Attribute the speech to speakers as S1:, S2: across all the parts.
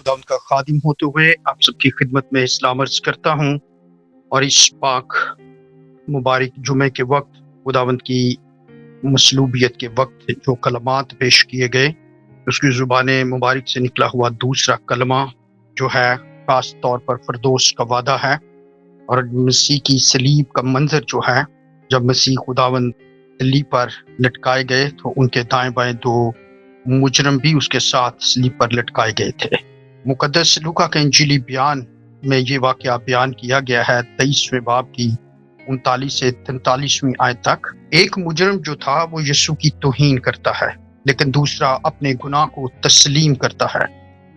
S1: खुदावंद का खादिम होते हुए आप सबकी खिदमत में इस्लाम अर्ज करता हूँ और इस पाक मुबारक जुमे के वक्त खुदावंद की मसलूबियत के वक्त जो कलमात पेश किए गए, उसकी ज़ुबान मुबारक से निकला हुआ दूसरा कलमा जो है खास तौर पर फिरदौस का वादा है। और मसीह की सलीब का मंजर जो है, जब मसीह खुदावंद सलीब पर लटकाए गए तो उनके दाएं बाएं दो मुजरम भी उसके साथ सलीब पर लटकाए गए थे। मुकद्दस लूका के इंजीली बयान में ये वाक़या बयान किया गया है 23वें बाब की 39 से 43वीं आयत तक। एक मुजरम जो था वो यीशु की तौहीन करता है, लेकिन दूसरा अपने गुनाह को तस्लीम करता है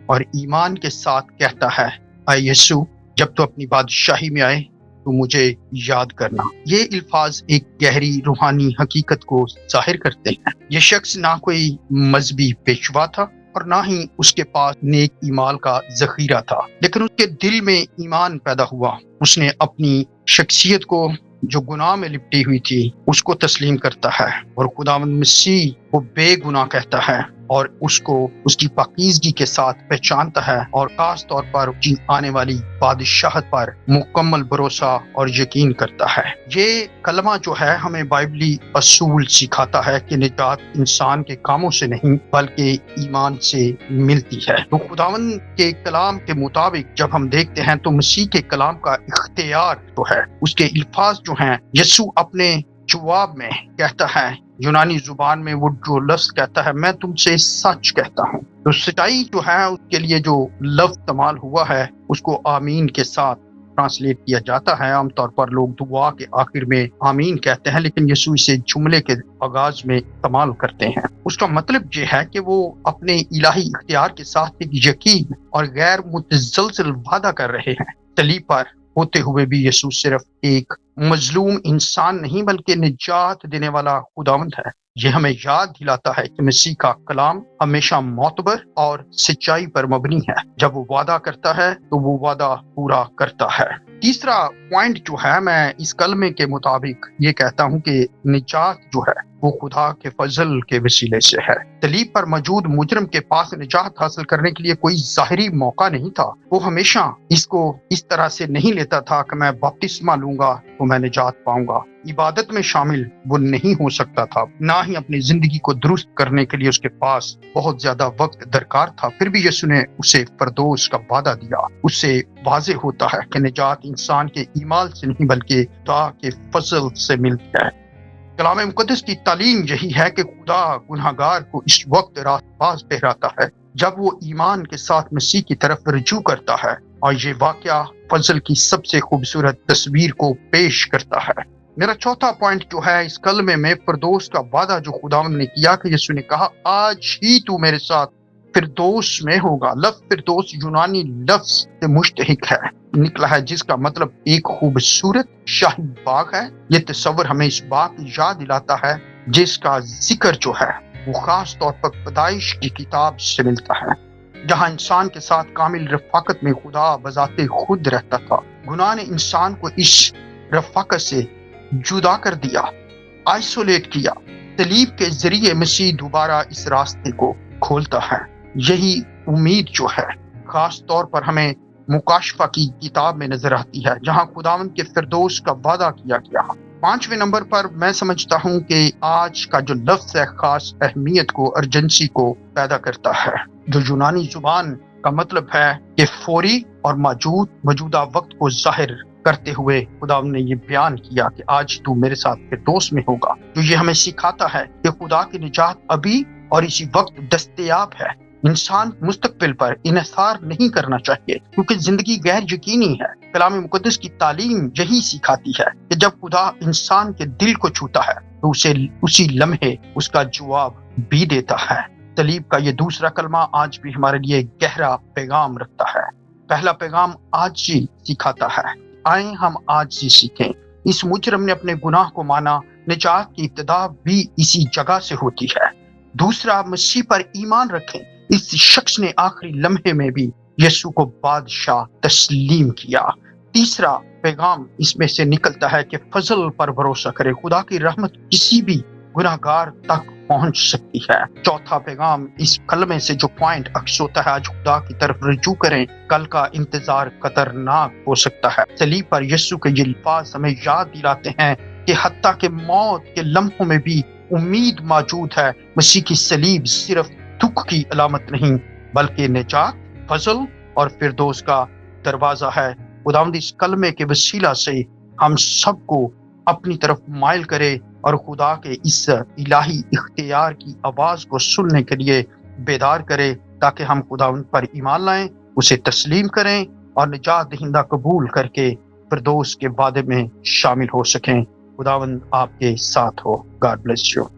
S1: और ईमान के साथ कहता है, आए यीशु, जब तू अपनी बादशाही में आए तो मुझे याद करना। ये अल्फाज एक गहरी रूहानी हकीकत को जाहिर करते हैं। ये शख्स ना कोई मजहबी पेशवा था और ना ही उसके पास नेक ईमाल का जखीरा था, लेकिन उसके दिल में ईमान पैदा हुआ। उसने अपनी शख्सियत को जो गुनाह में लिपटी हुई थी उसको तस्लीम करता है और खुदावंद मसीह को बेगुनाह कहता है और उसको उसकी पाकीज़गी के साथ पहचानता है और खास तौर पर उसकी आने वाली बादशाहत पर मुकम्मल भरोसा और यकीन करता है। ये कलमा जो है हमें बाइबली असूल सिखाता है कि निजात इंसान के कामों से नहीं बल्कि ईमान से मिलती है। तो खुदावंद के कलाम के मुताबिक जब हम देखते हैं तो मसीह के कलाम का इख्तियार जो है, उसके अल्फाज जो हैं, यीशु अपने जवाब में कहता है, यूनानी जुबान में वो जो लफ्ज कहता है, मैं तुमसे सच कहता हूँ। तो सच्चाई जो है उसके लिए जो लफ्ज इस्तेमाल हुआ है उसको आमीन के साथ ट्रांसलेट किया जाता है। आमतौर पर लोग दुआ के आखिर में आमीन कहते हैं, लेकिन यीशु इसे जुमले के आगाज में इस्तेमाल करते हैं। उसका मतलब ये है कि वो अपने इलाही इख्तियार के साथ एक यकीन और गैर मुतज़लज़ल वादा कर रहे हैं। सलीब पर होते हुए भी यीशु सिर्फ एक मजलूम इंसान नहीं बल्कि निजात देने वाला खुदावंद है। यह हमें याद दिलाता है कि मसीह का कलाम हमेशा मोतबर और सच्चाई पर मबनी है। जब वो वादा करता है तो वो वादा पूरा करता है। तीसरा पॉइंट जो है, मैं इस कलमे के मुताबिक ये कहता हूँ कि निजात जो है वो खुदा के फजल के वसीले से है। सलीब पर मौजूद मुजरम के पास निजात हासिल करने के लिए कोई ज़ाहिरी मौका नहीं था। वो हमेशा इसको इस तरह से नहीं लेता था कि मैं बपतिस्मा लूंगा तो मैं निजात पाऊंगा। इबादत में शामिल वो नहीं हो सकता था, ना ही अपनी जिंदगी को दुरुस्त करने के लिए उसके पास बहुत ज्यादा वक्त दरकार था। फिर भी यीशु ने उसे फिरदौस का वादा दिया। उससे वाज़े होता है कि निजात इंसान के ईमाल से नहीं बल्कि खुदा के फजल से मिलती है। कलाम मुकद्दस की तालीम यही है कि खुदा गुनहगार को इस वक्त राहबाज ठहराता है जब वो ईमान के साथ मसीह की तरफ रुजू करता है, और ये वाकया फजल की सबसे खूबसूरत तस्वीर को पेश करता है। मेरा चौथा पॉइंट जो है इस कलमे में फिरदौस का वादा जो खुदावंद ने किया कि यीशु ने कहा, आज ही तू मेरे साथ फिरदौस में होगा। लफ्ज फिरदौस यूनानी लफ्ज से मुश्तहिक है निकला है, जिसका मतलब एक खूबसूरत शाही बाग है। ये तस्वर हमें इस बाग की याद दिलाता है जिसका जिक्र जो है वो खास तौर पर पैदाइश की किताब से मिलता है, जहाँ इंसान के साथ कामिल रफाकत में खुदा बजाते खुद रहता था। गुनाह ने इंसान को इस रफाकत से जुदा कर दिया, आइसोलेट किया। सलीब के जरिए मसीह दोबारा इस रास्ते को खोलता है। यही उम्मीद जो है खास तौर पर हमें मुकाशफा की किताब में नजर आती है, जहां खुदावंद के फिरदौस का वादा किया गया। 5वें नंबर पर मैं समझता हूं कि आज का जो लफ्ज है खास अहमियत को, अर्जेंसी को पैदा करता है, जो यूनानी जुबान का मतलब है कि फौरी और मौजूदा वक्त को जाहिर करते हुए खुदावंद ने ये बयान किया कि आज तू मेरे साथ फिरदौस में होगा। तो ये हमें सिखाता है कि खुदा की निजात अभी और इसी वक्त दस्तयाब है। इंसान मुस्तकबिल पर इन्हिसार नहीं करना चाहिए क्योंकि जिंदगी गैर यकीनी है। कलाम मुकद्दस की तालीम यही सिखाती है कि जब खुदा इंसान के दिल को छूता है तो उसे उसी लम्हे उसका जवाब भी देता है। सलीब का ये दूसरा कलमा आज भी हमारे लिए गहरा पैगाम रखता है। पहला पैगाम आज ही सिखाता है, आए हम आज ही सीखें। इस मुजरम ने अपने गुनाह को माना। निजात की इब्तिदा भी इसी जगह से होती है। दूसरा, मसीह पर ईमान रखें। इस शख्स ने आखिरी लम्हे में भी यीशु को बादशाह तस्लीम किया। तीसरा पैगाम इसमें से निकलता है कि फजल पर भरोसा करें। खुदा की रहमत किसी भी गुनाहगार तक पहुंच सकती है। चौथा पैगाम, इस कलमे से जो पॉइंट अक्स होता है, आज खुदा की तरफ रुजू करें, कल का इंतजार खतरनाक हो सकता है। सलीब पर यीशु के ये अल्फाज हमें याद दिलाते हैं कि हत्ता के मौत के लम्हों में भी उम्मीद मौजूद है। मसीह की सलीब सिर्फ दुख की अलामत नहीं बल्कि निजात, फजल और फिरदौस का दरवाजा है। खुदावंद इस कलमे के वसीला से हम सबको अपनी तरफ माइल करे और खुदा के इस इलाही इख्तियार की आवाज को सुनने के लिए बेदार करे, ताकि हम खुदावंद पर ईमान लाएं, उसे तस्लीम करें और निजात दहिंदा कबूल करके फिरदौस के वादे में शामिल हो सकें। खुदावंद आपके साथ हो। God bless you.